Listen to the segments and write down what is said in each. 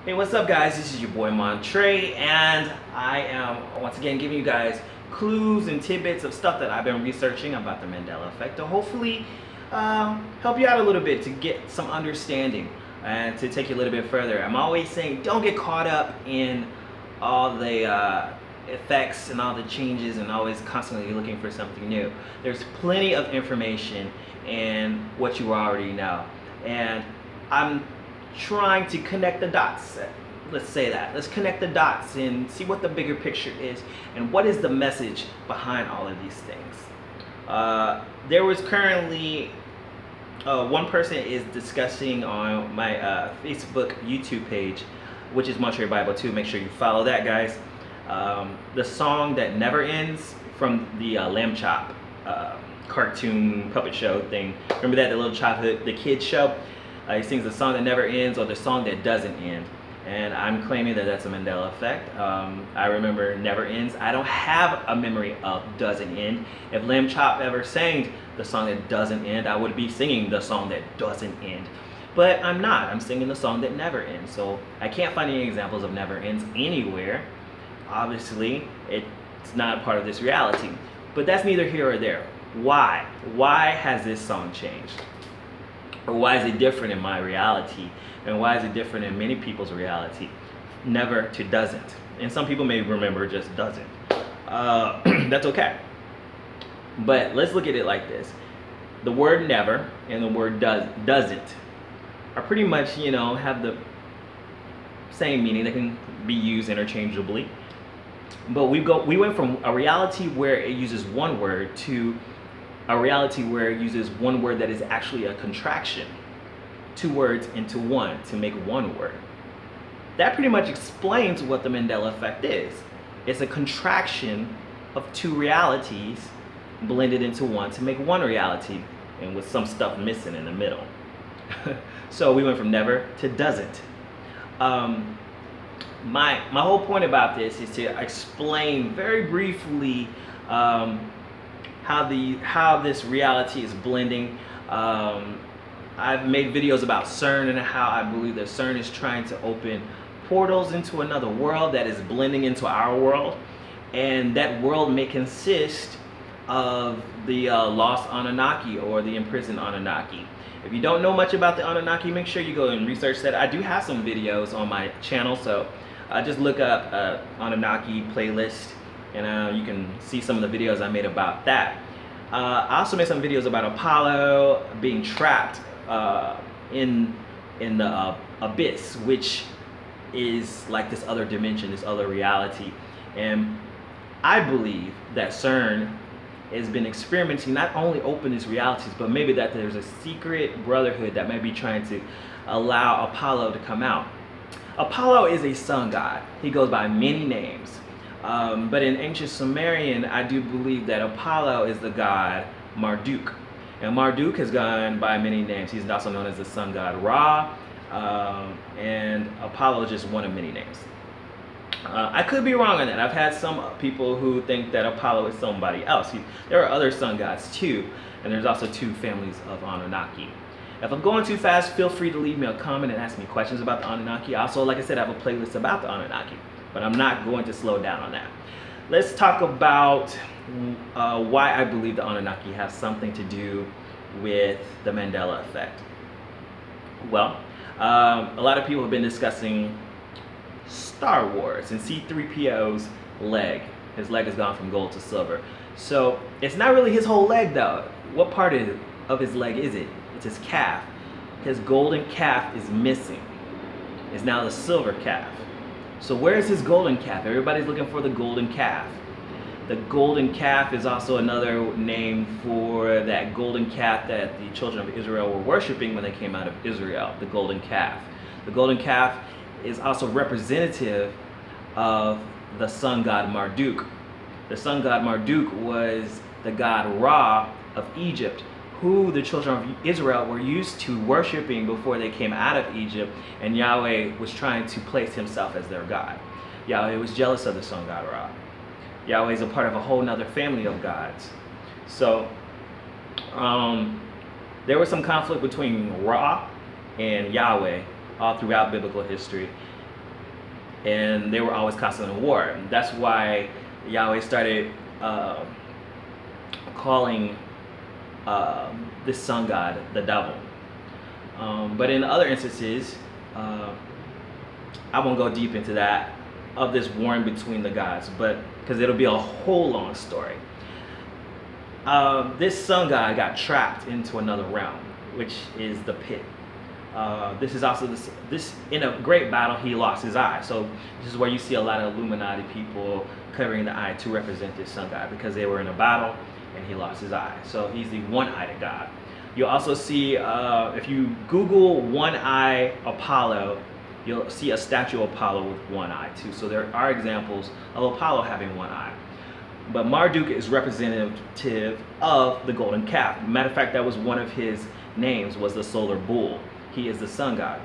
Hey, what's up guys? This is your boy Montre, and I am once again giving you guys clues and tidbits of stuff that I've been researching about the Mandela Effect to hopefully help you out a little bit to get some understanding and to take you a little bit further. I'm always saying don't get caught up in all the effects and all the changes and always constantly looking for something new. There's plenty of information in what you already know, and I'm trying to connect the dots. Let's say that. Let's connect the dots and see what the bigger picture is and what is the message behind all of these things. There was currently one person is discussing on my Facebook YouTube page, which is Montre Bible 2. Make sure you follow that, guys. The song that never ends from the Lamb Chop cartoon puppet show thing. Remember that, the little childhood, the kids show? He sings the song that never ends or the song that doesn't end. And I'm claiming that that's a Mandela Effect. I remember never ends. I don't have a memory of doesn't end. If Lamb Chop ever sang the song that doesn't end, I would be singing the song that doesn't end. But I'm not. I'm singing the song that never ends. So I can't find any examples of never ends anywhere. Obviously, it's not a part of this reality. But that's neither here or there. Why? Why has this song changed? Or why is it different in my reality? And why is it different in many people's reality? Never to doesn't. And some people may remember just doesn't. That's okay. But let's look at it like this. The word never and the word doesn't are pretty much, have the same meaning. They can be used interchangeably. But we went from a reality where it uses one word to a reality where it uses one word that is actually a contraction. Two words into one to make one word. That pretty much explains what the Mandela Effect is. It's a contraction of two realities blended into one to make one reality, and with some stuff missing in the middle. So we went from never to doesn't. My whole point about this is to explain very briefly how this reality is blending. I've made videos about CERN and how I believe that CERN is trying to open portals into another world that is blending into our world, and that world may consist of the lost Anunnaki or the imprisoned Anunnaki. If you don't know much about the Anunnaki, make sure you go and research that. I do have some videos on my channel, so just look up Anunnaki playlist, and you can see some of the videos I made about that. I also made some videos about Apollo being trapped in the abyss, which is like this other dimension, this other reality. And I believe that CERN has been experimenting not only open these realities, but maybe that there's a secret brotherhood that may be trying to allow Apollo to come out. Apollo is a sun god. He goes by many names. But in ancient Sumerian, I do believe that Apollo is the god Marduk. And Marduk has gone by many names. He's also known as the sun god Ra, and Apollo is just one of many names. I could be wrong on that. I've had some people who think that Apollo is somebody else. There are other sun gods too, and there's also two families of Anunnaki. If I'm going too fast, feel free to leave me a comment and ask me questions about the Anunnaki. Also, like I said, I have a playlist about the Anunnaki, but I'm not going to slow down on that. Let's talk about why I believe the Anunnaki have something to do with the Mandela Effect. Well, a lot of people have been discussing Star Wars and C-3PO's leg. His leg has gone from gold to silver. So it's not really his whole leg though. What part of his leg is it? It's his calf. His golden calf is missing. It's now the silver calf. So where's his golden calf? Everybody's looking for the golden calf. The golden calf is also another name for that golden calf that the children of Israel were worshiping when they came out of Israel, the golden calf. The golden calf is also representative of the sun god Marduk. The sun god Marduk was the god Ra of Egypt, who the children of Israel were used to worshiping before they came out of Egypt, and Yahweh was trying to place himself as their God. Yahweh was jealous of the sun god Ra. Yahweh is a part of a whole nother family of gods. So there was some conflict between Ra and Yahweh all throughout biblical history. and they were always constantly in war. That's why Yahweh started calling this sun god the devil. But in other instances, I won't go deep into that, of this warring between the gods, but because it'll be a whole long story. This sun god got trapped into another realm, which is the pit. This is also this in a great battle he lost his eye. So this is where you see a lot of Illuminati people covering the eye to represent this sun god, because they were in a battle and he lost his eye. So he's the one-eyed god. You'll also see, if you Google one-eye Apollo, you'll see a statue of Apollo with one eye too. So there are examples of Apollo having one eye. But Marduk is representative of the golden calf. Matter of fact, that was one of his names, was the solar bull. He is the sun god.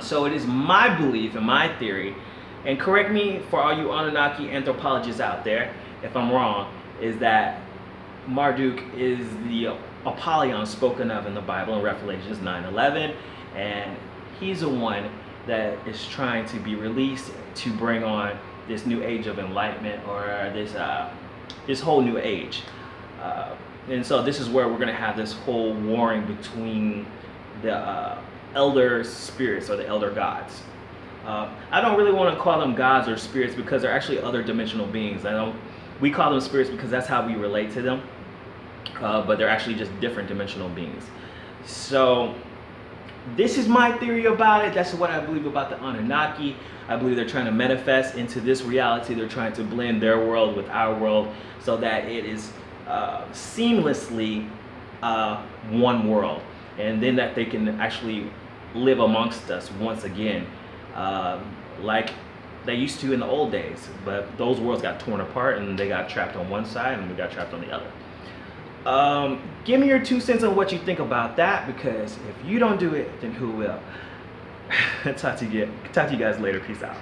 So it is my belief and my theory, and correct me for all you Anunnaki anthropologists out there if I'm wrong, is that Marduk is the Apollyon spoken of in the Bible in Revelations 9:11, and he's the one that is trying to be released to bring on this new age of enlightenment, or this whole new age. And so this is where we're going to have this whole warring between the elder spirits, or the elder gods. I don't really want to call them gods or spirits, because they're actually other dimensional beings. We call them spirits because that's how we relate to them, but they're actually just different dimensional beings. So this is my theory about it. That's what I believe about the Anunnaki. I believe they're trying to manifest into this reality. They're trying to blend their world with our world so that it is seamlessly one world, and then that they can actually live amongst us once again, like they used to in the old days. But those worlds got torn apart, and they got trapped on one side and we got trapped on the other. Give me your 2 cents on what you think about that, because if you don't do it, then who will? Talk to you guys later. Peace out.